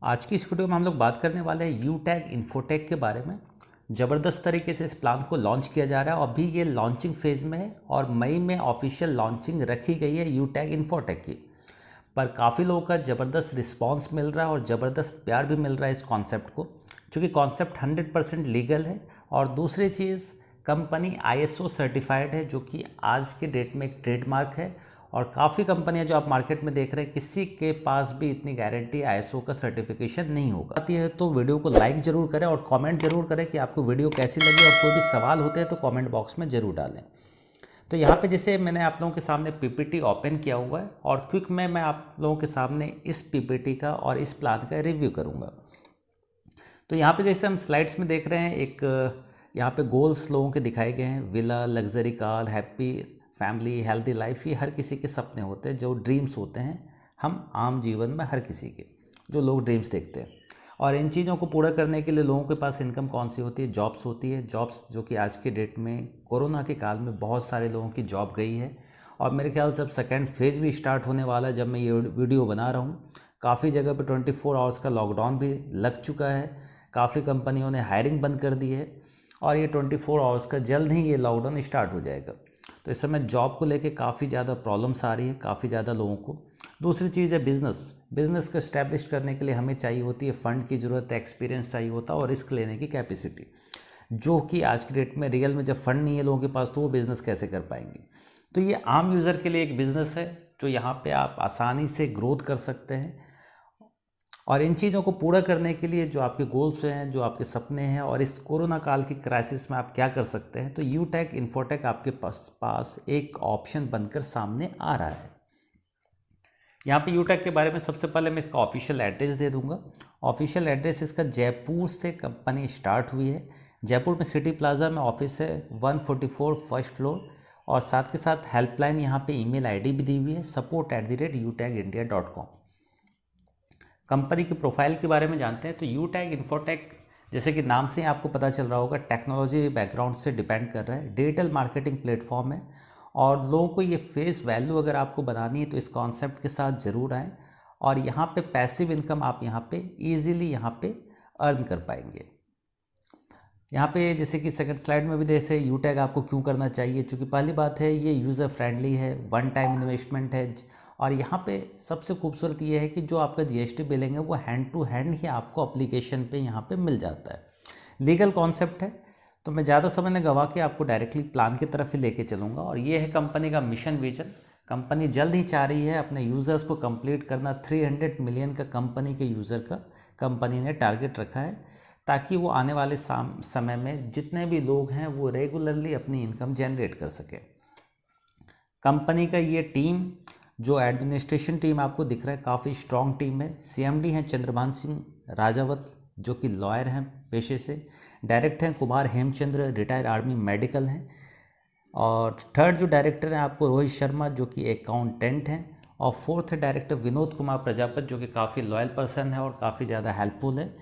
आज की इस वीडियो में हम लोग बात करने वाले हैं यूटैग इन्फोटेक के बारे में। ज़बरदस्त तरीके से इस प्लान को लॉन्च किया जा रहा है और अभी ये लॉन्चिंग फेज़ में है और मई में ऑफिशियल लॉन्चिंग रखी गई है यूटैग इन्फोटेक की। पर काफ़ी लोगों का ज़बरदस्त रिस्पांस मिल रहा है और ज़बरदस्त प्यार भी मिल रहा है इस कॉन्सेप्ट को, क्योंकि कॉन्सेप्ट 100% लीगल है। और दूसरी चीज़, कंपनी ISO सर्टिफाइड है, जो कि आज के डेट में एक ट्रेडमार्क है। और काफ़ी कंपनियां जो आप मार्केट में देख रहे हैं, किसी के पास भी इतनी गारंटी ISO का सर्टिफिकेशन नहीं होगा। आती है तो वीडियो को लाइक ज़रूर करें और कमेंट जरूर करें कि आपको वीडियो कैसी लगी, और कोई भी सवाल होते हैं तो कमेंट बॉक्स में ज़रूर डालें। तो यहाँ पे जैसे मैंने आप लोगों के सामने PPT ओपन किया हुआ है और क्विक में मैं आप लोगों के सामने इस PPT का और इस प्लान का रिव्यू करूँगा। तो यहाँ पे जैसे हम स्लाइड्स में देख रहे हैं, एक यहाँ पे गोल्स लोगों के दिखाए गए हैं। Villa, luxury car, happy family, healthy life, ये हर किसी के सपने होते हैं, जो ड्रीम्स होते हैं हम आम जीवन में हर किसी के, जो लोग ड्रीम्स देखते हैं। और इन चीज़ों को पूरा करने के लिए लोगों के पास इनकम कौन सी होती है? जॉब्स होती है। जॉब्स जो कि आज के डेट में कोरोना के काल में बहुत सारे लोगों की जॉब गई है। और मेरे ख्याल से अब सेकेंड फेज़ भी स्टार्ट होने वाला है। जब मैं ये वीडियो बना रहा हूँ, काफ़ी जगह पे 24 आवर्स का लॉकडाउन भी लग चुका है। काफ़ी कंपनियों ने हायरिंग बंद कर दी है और ये 24 आवर्स का जल्द ही ये लॉकडाउन स्टार्ट हो जाएगा। तो इस समय जॉब को लेके काफ़ी ज़्यादा प्रॉब्लम्स आ रही है काफ़ी ज़्यादा लोगों को। दूसरी चीज़ है बिज़नेस को इस्टेब्लिश करने के लिए हमें चाहिए होती है फंड की ज़रूरत है, एक्सपीरियंस चाहिए होता है और रिस्क लेने की कैपेसिटी, जो कि आज की डेट में रियल में जब फंड नहीं है लोगों के पास तो वो बिज़नेस कैसे कर पाएंगे। तो ये आम यूज़र के लिए एक बिज़नेस है, जो यहाँ पे आप आसानी से ग्रोथ कर सकते हैं। और इन चीज़ों को पूरा करने के लिए जो आपके गोल्स हैं, जो आपके सपने हैं, और इस कोरोना काल की क्राइसिस में आप क्या कर सकते हैं, तो यूटैग इन्फोटेक आपके पास एक ऑप्शन बनकर सामने आ रहा है। यहाँ पे यूटैग के बारे में सबसे पहले मैं इसका ऑफिशियल एड्रेस दे दूंगा। ऑफिशियल एड्रेस इसका जयपुर से कंपनी स्टार्ट हुई है। जयपुर में सिटी प्लाजा में ऑफिस है, 144 फर्स्ट फ्लोर। और साथ के साथ हेल्पलाइन यहाँ पे ईमेल ID भी दी हुई है, support@utag.india.com। कंपनी की प्रोफाइल के बारे में जानते हैं। तो यूटैग इन्फोटेक, जैसे कि नाम से आपको पता चल रहा होगा, टेक्नोलॉजी बैकग्राउंड से डिपेंड कर रहा है। डिजिटल मार्केटिंग प्लेटफॉर्म है और लोगों को ये फेस वैल्यू अगर आपको बनानी है तो इस कॉन्सेप्ट के साथ ज़रूर आएँ। और यहाँ पे पैसिव इनकम आप यहाँ पे ईजिली यहाँ पे अर्न कर पाएंगे। यहाँ पे जैसे कि सेकंड स्लाइड में भी जैसे यूटैग आपको क्यों करना चाहिए, क्योंकि पहली बात है ये यूज़र फ्रेंडली है, वन टाइम इन्वेस्टमेंट है। और यहाँ पे सबसे खूबसूरत ये है कि जो आपका GST बिलिंग है वो हैंड टू हैंड ही आपको एप्लीकेशन पे यहाँ पे मिल जाता है। लीगल कॉन्सेप्ट है। तो मैं ज़्यादा समय न गवा के आपको डायरेक्टली प्लान की तरफ ही लेके चलूँगा। और ये है कंपनी का मिशन विजन। कंपनी जल्द ही चाह रही है अपने यूज़र्स को कंप्लीट करना। 300 मिलियन का कंपनी के यूज़र का कंपनी ने टारगेट रखा है, ताकि वो आने वाले समय में जितने भी लोग हैं वो रेगुलरली अपनी इनकम जनरेट कर सके। कंपनी का ये टीम, जो एडमिनिस्ट्रेशन टीम आपको दिख रहा है, काफ़ी स्ट्रॉन्ग टीम है। CMD हैं चंद्रभान सिंह राजावत, जो कि लॉयर हैं पेशे से। डायरेक्टर हैं Kumar Hemchandra, retired army medical हैं। और थर्ड जो डायरेक्टर हैं आपको रोहित शर्मा, जो कि अकाउंटेंट हैं। और फोर्थ डायरेक्टर विनोद कुमार प्रजापति, जो कि काफ़ी लॉयल पर्सन है और काफ़ी ज़्यादा हेल्पफुल है।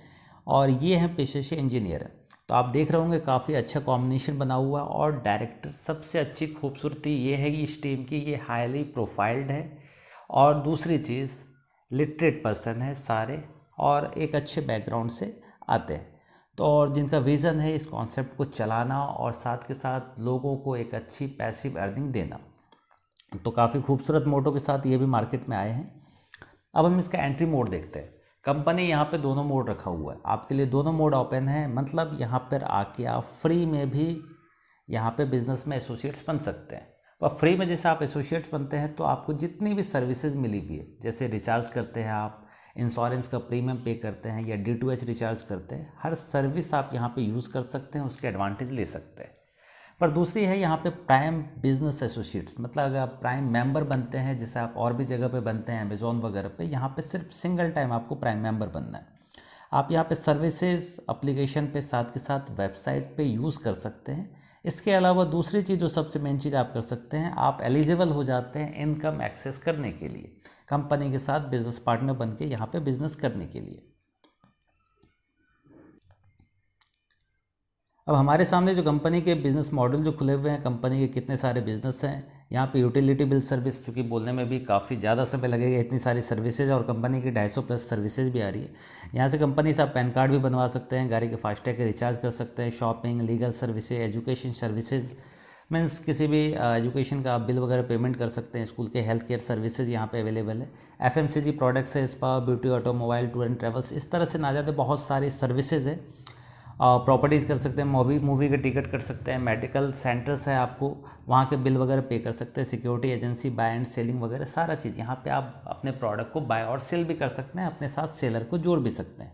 और ये हैं पेशे से इंजीनियर हैं। तो आप देख रहे होंगे काफ़ी अच्छा कॉम्बिनेशन बना हुआ है। और डायरेक्टर, सबसे अच्छी खूबसूरती ये है कि इस टीम की ये हाईली प्रोफाइल्ड है। और दूसरी चीज़, लिटरेट पर्सन है सारे और एक अच्छे बैकग्राउंड से आते हैं। तो और जिनका विज़न है इस कॉन्सेप्ट को चलाना और साथ के साथ लोगों को एक अच्छी पैसिव अर्निंग देना। तो काफ़ी खूबसूरत मोटो के साथ ये भी मार्केट में आए हैं। अब हम इसका एंट्री मोड देखते हैं। कंपनी यहाँ पे दोनों मोड रखा हुआ है, आपके लिए दोनों मोड ओपन है। मतलब यहाँ पर आके आप फ्री में भी यहाँ पे बिजनेस में एसोसिएट्स बन सकते हैं। पर फ्री में जैसे आप एसोसिएट्स बनते हैं तो आपको जितनी भी सर्विसेज मिली हुई है, जैसे रिचार्ज करते हैं आप, इंश्योरेंस का प्रीमियम पे करते हैं या D2H रिचार्ज करते हैं, हर सर्विस आप यहाँ पे यूज़ कर सकते हैं, उसके एडवांटेज ले सकते हैं। पर दूसरी है यहाँ पे प्राइम बिजनेस एसोसिएट्स। मतलब अगर आप प्राइम मेंबर बनते हैं, जैसे आप और भी जगह पे बनते हैं अमेजोन वगैरह पे, यहाँ पे सिर्फ सिंगल टाइम आपको प्राइम मेंबर बनना है। आप यहाँ पे सर्विसेज एप्लीकेशन पे साथ के साथ वेबसाइट पे यूज़ कर सकते हैं। इसके अलावा दूसरी चीज़, जो सबसे मेन चीज़ आप कर सकते हैं, आप एलिजिबल हो जाते हैं इनकम एक्सेस करने के लिए, कंपनी के साथ बिजनेस पार्टनर बन के यहाँ पे बिजनेस करने के लिए। अब हमारे सामने जो कंपनी के बिज़नेस मॉडल जो खुले हुए हैं, कंपनी के कितने सारे बिज़नेस हैं, यहाँ पे यूटिलिटी बिल सर्विस, चूँकि बोलने में भी काफ़ी ज़्यादा समय लगेगा, इतनी सारी सर्विसेज और कंपनी की 250 प्लस सर्विसेज भी आ रही है। यहाँ से कंपनी से आप पैन कार्ड भी बनवा सकते हैं, गाड़ी के फास्टैग के रिचार्ज कर सकते हैं, shopping, legal services, education services, means किसी भी एजुकेशन का आप बिल वगैरह पेमेंट कर सकते हैं, स्कूल के हेल्थ केयर सर्विसेज यहाँ पे अवेलेबल है, FMCG प्रोडक्ट्स है, spa, beauty, automobile, tour and travels, इस तरह से ना जाते बहुत सारी सर्विसेज है। प्रॉपर्टीज़ कर सकते हैं, मूवी के टिकट कर सकते हैं, मेडिकल सेंटर्स है, आपको वहाँ के बिल वगैरह पे कर सकते हैं, security agency, buy and selling वगैरह सारा चीज़ यहाँ पे आप अपने प्रोडक्ट को बाय और सेल भी कर सकते हैं, अपने साथ सेलर को जोड़ भी सकते हैं।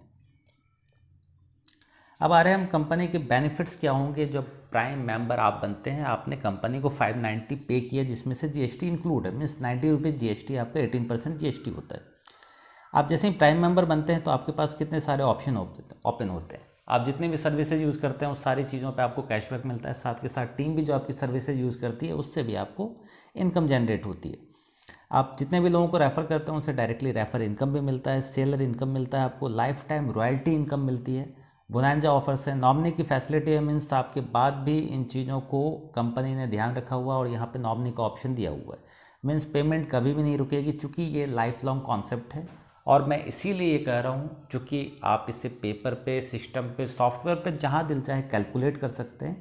अब आ रहे हैं हम कंपनी के बेनिफिट्स क्या होंगे जब प्राइम मेंबर आप बनते हैं। आपने कंपनी को 590 पे किया, जिसमें से GST इंक्लूड है, मीन्स 90 रुपीज़ GST, आपका 18% GST होता है। आप जैसे ही प्राइम मेंबर बनते हैं तो आपके पास कितने सारे ऑप्शन ओपन होते हैं। आप जितनी भी सर्विसेज यूज़ करते हैं उस सारी चीज़ों पे आपको कैशबैक मिलता है, साथ के साथ टीम भी जो आपकी सर्विसेज यूज़ करती है उससे भी आपको इनकम जनरेट होती है। आप जितने भी लोगों को रेफ़र करते हैं उनसे डायरेक्टली रेफ़र इनकम भी मिलता है, सेलर इनकम मिलता है, आपको लाइफ टाइम रॉयल्टी इनकम मिलती है, बोनांजा ऑफर्स है, नॉमिनी की फैसिलिटी है, मीन्स आपके बाद भी इन चीज़ों को कंपनी ने ध्यान रखा हुआ और यहाँ पे नॉमिनी का ऑप्शन दिया हुआ है, मीन्स पेमेंट कभी भी नहीं रुकेगी, चूँकि ये लाइफ लॉन्ग कॉन्सेप्ट है। और मैं इसीलिए ये कह रहा हूँ क्योंकि आप इसे पेपर पे, सिस्टम पे, सॉफ्टवेयर पे जहाँ दिल चाहे कैलकुलेट कर सकते हैं,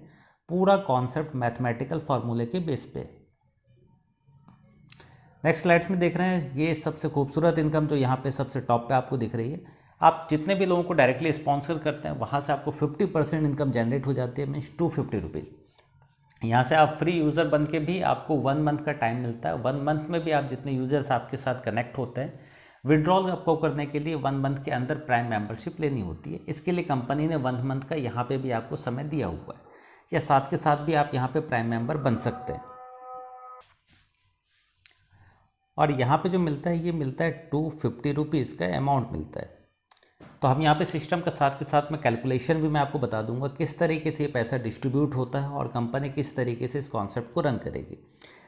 पूरा कॉन्सेप्ट मैथमेटिकल फार्मूले के बेस पे। नेक्स्ट स्लाइड्स में देख रहे हैं, ये सबसे खूबसूरत इनकम जो यहाँ पे सबसे टॉप पे आपको दिख रही है। आप जितने भी लोगों को डायरेक्टली स्पॉन्सर करते हैं वहाँ से आपको 50% इनकम जनरेट हो जाती है, मीन्स 250 रुपीज़। यहाँ से आप फ्री यूज़र बन के भी आपको 1 मंथ का टाइम मिलता है। 1 मंथ में भी आप जितने यूज़र्स आपके साथ कनेक्ट होते हैं, विड्रॉल आपको करने के लिए 1 मंथ के अंदर प्राइम मेंबरशिप लेनी होती है। इसके लिए कंपनी ने 1 मंथ का यहाँ पे भी आपको समय दिया हुआ है, या साथ के साथ भी आप यहाँ पे प्राइम मेंबर बन सकते हैं। और यहाँ पे जो मिलता है ये मिलता है 250 रुपीज़ का अमाउंट मिलता है। तो हम यहाँ पे सिस्टम का साथ के साथ में कैलकुलेशन भी मैं आपको बता दूंगा किस तरीके से ये पैसा डिस्ट्रीब्यूट होता है और कंपनी किस तरीके से इस कॉन्सेप्ट को रन करेगी।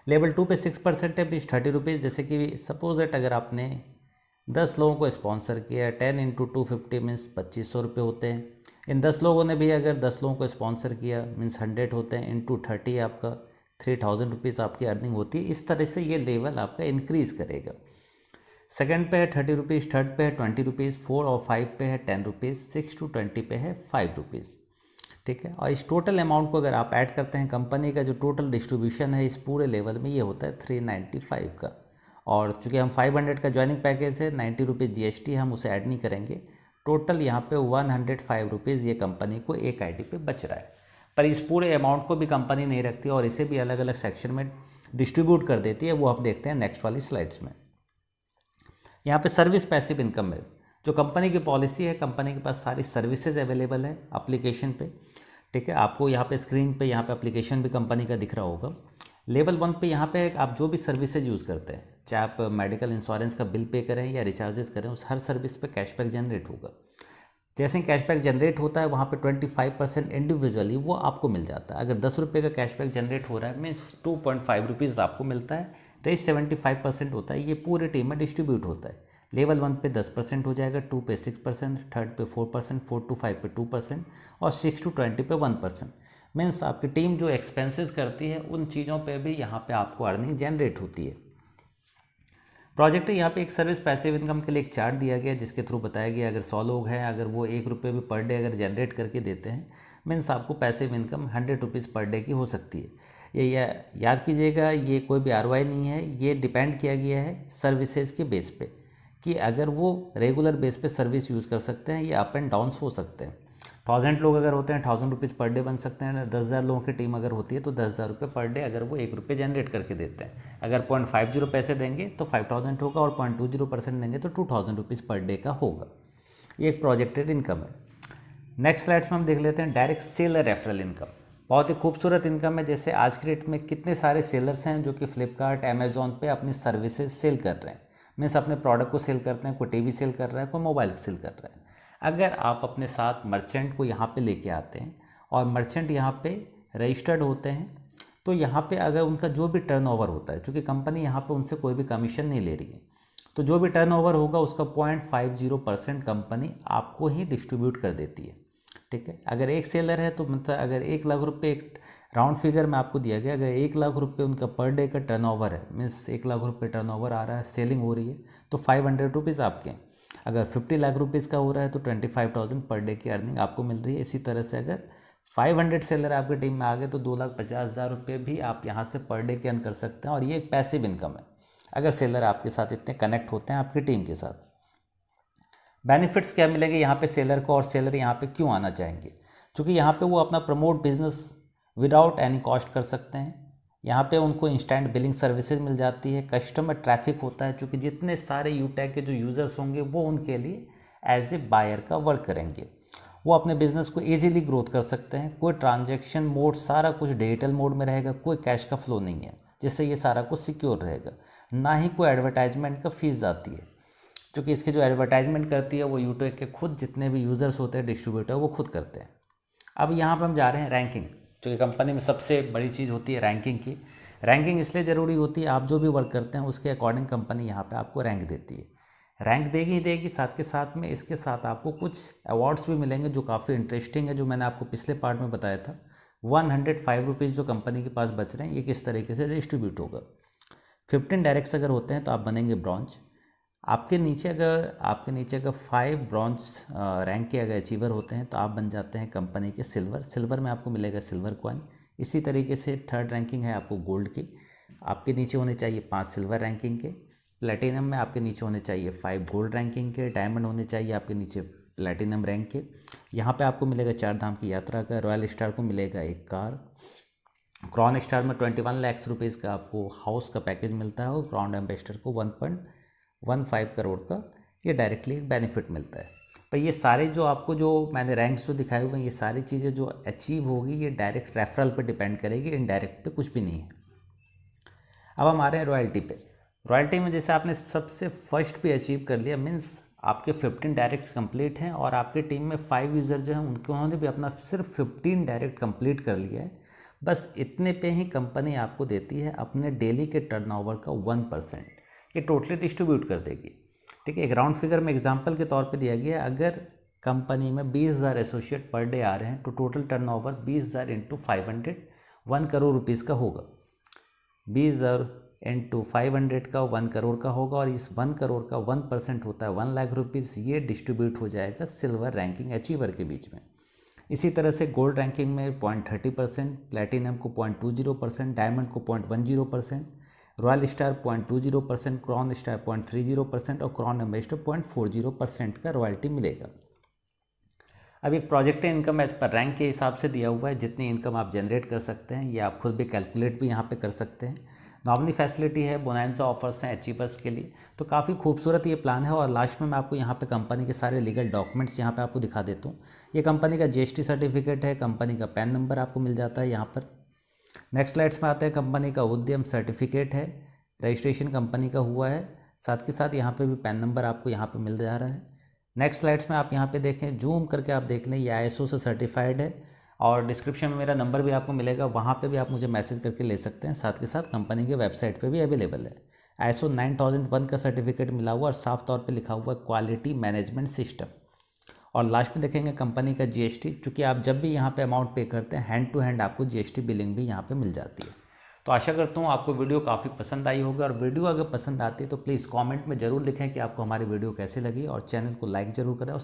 लेवल 2 पे 6% है, 30 रुपीज़। जैसे कि सपोज दैट अगर आपने 10 लोगों को स्पॉन्सर किया, 10 × 250 मीन्स 2500 रुपये होते हैं। इन 10 लोगों ने भी अगर 10 लोगों को स्पॉन्सर किया मीन्स 100 होते हैं, इंटू 30 आपका 3000 रुपीज़ आपकी अर्निंग होती है। इस तरह से ये लेवल आपका इंक्रीज़ करेगा। सेकंड पे है 30 रुपीज़, थर्ड पे है 20 रुपीज़, 4 और 5 पे है 10 रुपीज़, 6 to 20 पे है 5 रुपीज़। ठीक है, और इस टोटल अमाउंट को अगर आप ऐड करते हैं, कंपनी का जो टोटल डिस्ट्रीब्यूशन है इस पूरे लेवल में ये होता है 395 का। और चूँकि हम 500 का ज्वाइनिंग पैकेज है, 90 रुपीज़ GST हम उसे ऐड नहीं करेंगे, टोटल यहाँ पे 105 रुपीज़ ये कंपनी को एक ID पे बच रहा है। पर इस पूरे अमाउंट को भी कंपनी नहीं रखती और इसे भी अलग अलग सेक्शन में डिस्ट्रीब्यूट कर देती है, वो आप देखते हैं नेक्स्ट वाली स्लाइड्स में। यहाँ पे सर्विस पैसिव इनकम है, जो कंपनी की पॉलिसी है, कंपनी के पास सारी सर्विसेज अवेलेबल है एप्लीकेशन पे। ठीक है, आपको यहाँ पे स्क्रीन पे यहाँ पे एप्लीकेशन भी कंपनी का दिख रहा होगा। लेवल 1 पे यहाँ पे आप जो भी सर्विसेज यूज़ करते हैं, चाहे आप मेडिकल इंश्योरेंस का बिल पे करें या रिचार्जेस करें, उस हर सर्विस पे कैशबैक जनरेट होगा। जैसे ही कैशबैक जनरेट होता है वहाँ पे 25% इंडिविजुअली वो आपको मिल जाता है। अगर 10 रुपये का कैशबैक जनरेट हो रहा है मीन्स 2.5 रुपीज़ आपको मिलता है। रेस्ट 75% होता है, ये पूरी टीम में डिस्ट्रीब्यूट होता है। लेवल 1 पे 10% हो जाएगा, 2 पे 6%, थर्ड पे 4%, 4 to 5 पे 2% और 6 to 20 पे 1%। मीन्स आपकी टीम जो एक्सपेंसेस करती है उन चीज़ों पे भी यहाँ पे आपको अर्निंग जनरेट होती है। प्रोजेक्ट यहाँ पे एक सर्विस पैसिव इनकम के लिए एक चार्ट दिया गया जिसके थ्रू बताया गया अगर 100 लोग हैं, अगर वो 1 रुपये भी पर डे अगर जनरेट करके देते हैं, मीन्स आपको passive income 100 rupees per day की हो सकती है। ये याद कीजिएगा, ये कोई भी ROI नहीं है, ये डिपेंड किया गया है सर्विसेज के बेस पे कि अगर वो रेगुलर बेस पे सर्विस यूज़ कर सकते हैं, ये अप एंड डाउन्स हो सकते हैं। 1000 लोग अगर होते हैं 1000 रुपीज़ पर डे बन सकते हैं। 10,000 लोगों की टीम अगर होती है तो 10,000 रुपये पर डे अगर वो 1 रुपये जनरेट करके देते हैं। अगर 0.50 पैसे देंगे तो 5000 होगा और 0.20% देंगे तो 2000 रुपीज़ पर डे का होगा। ये एक प्रोजेक्टेड इनकम है। नेक्स्ट स्लाइड्स में हम देख लेते हैं डायरेक्ट सेलर रेफरल इनकम। बहुत ही खूबसूरत इनकम है। जैसे आज की डेट में कितने सारे सेलर्स हैं जो कि फ्लिपकार्ट, अमेजोन पे अपनी सर्विसेज सेल कर रहे हैं, मीन्स अपने प्रोडक्ट को सेल करते हैं। कोई टीवी सेल कर रहा है, कोई मोबाइल सेल कर रहा है। अगर आप अपने साथ मर्चेंट को यहाँ पे लेके आते हैं और मर्चेंट यहाँ पे रजिस्टर्ड होते हैं, तो यहाँ पे अगर उनका जो भी टर्नओवर होता है, क्योंकि कंपनी यहाँ पे उनसे कोई भी कमीशन नहीं ले रही है, तो जो भी टर्नओवर होगा उसका 0.50% कंपनी आपको ही डिस्ट्रीब्यूट कर देती है। ठीक है, अगर एक सेलर है तो मतलब अगर 1 लाख रुपये राउंड फिगर में आपको दिया गया, अगर 1 लाख रुपये उनका पर डे का टर्नओवर है, मीन्स 1 लाख रुपये टर्नओवर आ रहा है, सेलिंग हो रही है, तो 500 रुपीज़ आपके हैं। अगर 50 लाख रुपीज़ का हो रहा है तो 25,000 पर डे की अर्निंग आपको मिल रही है। इसी तरह से अगर 500 सेलर आपकी टीम में आ गए तो 2,50,000 रुपये भी आप यहाँ से पर डे के अर्न कर सकते हैं, और ये एक पैसिव इनकम है अगर सेलर आपके साथ इतने कनेक्ट होते हैं आपकी टीम के साथ। बेनिफिट्स क्या मिलेंगे यहाँ पे सेलर को, और सेलर यहाँ पे क्यों आना चाहेंगे? क्योंकि यहाँ पे वो अपना promote business without any cost कर सकते हैं। यहाँ पे उनको इंस्टेंट बिलिंग सर्विसेज मिल जाती है, कस्टमर ट्रैफिक होता है, क्योंकि जितने सारे यूटैग के जो यूज़र्स होंगे वो उनके लिए एज ए बायर का वर्क करेंगे। वो अपने बिजनेस को ईजिली ग्रोथ कर सकते हैं। कोई ट्रांजैक्शन मोड, सारा कुछ डिजिटल मोड में रहेगा, कोई कैश का फ्लो नहीं है, जिससे ये सारा कुछ सिक्योर रहेगा। ना ही कोई एडवर्टाइजमेंट का फीस आती है, क्योंकि इसकी जो एडवर्टाइजमेंट करती है वो यूट्यूब के खुद जितने भी यूज़र्स होते हैं, डिस्ट्रीब्यूटर, वो खुद करते हैं। अब यहाँ पर हम जा रहे हैं रैंकिंग, जो कि कंपनी में सबसे बड़ी चीज़ होती है रैंकिंग की। रैंकिंग इसलिए ज़रूरी होती है, आप जो भी वर्क करते हैं उसके अकॉर्डिंग कंपनी यहाँ पे आपको रैंक देती है। रैंक देगी ही देगी, साथ के साथ में इसके साथ आपको कुछ अवार्ड्स भी मिलेंगे जो काफ़ी इंटरेस्टिंग है, जो मैंने आपको पिछले पार्ट में बताया था। 105 रुपीज़ जो कंपनी के पास बच रहे हैं, ये किस तरीके से डिस्ट्रीब्यूट होगा। 15 डायरेक्ट्स अगर होते हैं तो आप बनेंगे ब्रॉन्ज। आपके नीचे अगर 5 ब्रॉन्ज रैंक के अगर अचीवर होते हैं तो आप बन जाते हैं कंपनी के सिल्वर। सिल्वर में आपको मिलेगा सिल्वर कॉइन। इसी तरीके से थर्ड रैंकिंग है आपको गोल्ड की, आपके नीचे होने चाहिए 5 सिल्वर रैंकिंग के। प्लेटिनम में आपके नीचे होने चाहिए 5 गोल्ड रैंकिंग के। डायमंड होने चाहिए आपके नीचे प्लेटिनम रैंक के। यहाँ पे आपको मिलेगा 4 धाम की यात्रा का। रॉयल स्टार को मिलेगा एक कार। क्राउन स्टार में 21 लाख रुपीज़ का आपको हाउस का पैकेज मिलता है, और क्राउन एम्बेसडर को 1.15 करोड़ का ये डायरेक्टली एक बेनिफिट मिलता है। पर ये सारे जो आपको जो मैंने रैंक्स जो दिखाए हुए हैं, ये सारी चीज़ें जो अचीव होगी ये डायरेक्ट रेफरल पे डिपेंड करेगी, इनडायरेक्ट पे कुछ भी नहीं है। अब हम आ रहे हैं रॉयल्टी पे। रॉयल्टी में जैसे आपने सबसे फर्स्ट पे अचीव कर लिया, मीन्स आपके 15 डायरेक्ट्स कंप्लीट हैं, और आपकी टीम में 5 यूज़र जो हैं उन्होंने भी अपना सिर्फ 15 डायरेक्ट कंप्लीट कर लिया है। बस इतने पे ही कंपनी आपको देती है अपने डेली के टर्नओवर का 1%, ये टोटली डिस्ट्रीब्यूट कर देगी। ठीक है, एक राउंड फिगर में एग्जांपल के तौर पे दिया गया है, अगर कंपनी में 20,000 एसोसिएट पर डे आ रहे हैं तो total turnover 20,000 into 500 1 crore rupees का होगा। 20,000 इंटू 500 का 1 करोड़ का होगा, और इस 1 करोड़ का 1% होता है 1 लाख रुपीज़। ये डिस्ट्रीब्यूट हो जाएगा सिल्वर रैंकिंग अचीवर के बीच में। इसी तरह से गोल्ड रैंकिंग में 0.30%, प्लेटिनम को 0.20%, डायमंड को 0.10%, रॉयल स्टार 0.20%, क्राउन स्टार 0.30% और क्राउन एम्बेसडर 0.40% का रॉयल्टी मिलेगा। अब एक project income as per rank के हिसाब से दिया हुआ है, जितनी इनकम आप जनरेट कर सकते हैं ये आप खुद भी कैलकुलेट भी यहाँ पे कर सकते हैं। नॉमिनी फैसिलिटी है, बोनांजा ऑफर्स हैं अचीवर्स के लिए, तो काफ़ी खूबसूरत ये प्लान है। और लास्ट में मैं आपको यहाँ पे कंपनी के सारे लीगल डॉक्यूमेंट्स यहाँ पे आपको दिखा देता हूँ। ये कंपनी का GST सर्टिफिकेट है, कंपनी का पैन नंबर आपको मिल जाता है यहाँ पर। नेक्स्ट स्लाइड्स में आते हैं, कंपनी का उद्यम सर्टिफिकेट है, रजिस्ट्रेशन कंपनी का हुआ है, साथ के साथ यहाँ पे भी पैन नंबर आपको यहाँ पे मिल जा रहा है। नेक्स्ट स्लाइड्स में आप यहाँ पे देखें, जूम करके आप देख लें, ये ISO से सर्टिफाइड है, और डिस्क्रिप्शन में मेरा नंबर भी आपको मिलेगा, वहाँ पे भी आप मुझे मैसेज करके ले सकते हैं। साथ के साथ कंपनी के वेबसाइट पे भी अवेलेबल है। ISO 9001 का सर्टिफिकेट मिला हुआ और साफ तौर पे लिखा हुआ है क्वालिटी मैनेजमेंट सिस्टम। और लास्ट में देखेंगे कंपनी का GST, चूँकि आप जब भी यहाँ पे अमाउंट पे करते हैं हैंड टू हैंड आपको GST बिलिंग भी यहाँ पे मिल जाती है। तो आशा करता हूँ आपको वीडियो काफ़ी पसंद आई होगी, और वीडियो अगर पसंद आती है तो प्लीज़ कमेंट में ज़रूर लिखें कि आपको हमारी वीडियो कैसी लगी, और चैनल को लाइक ज़रूर करें। और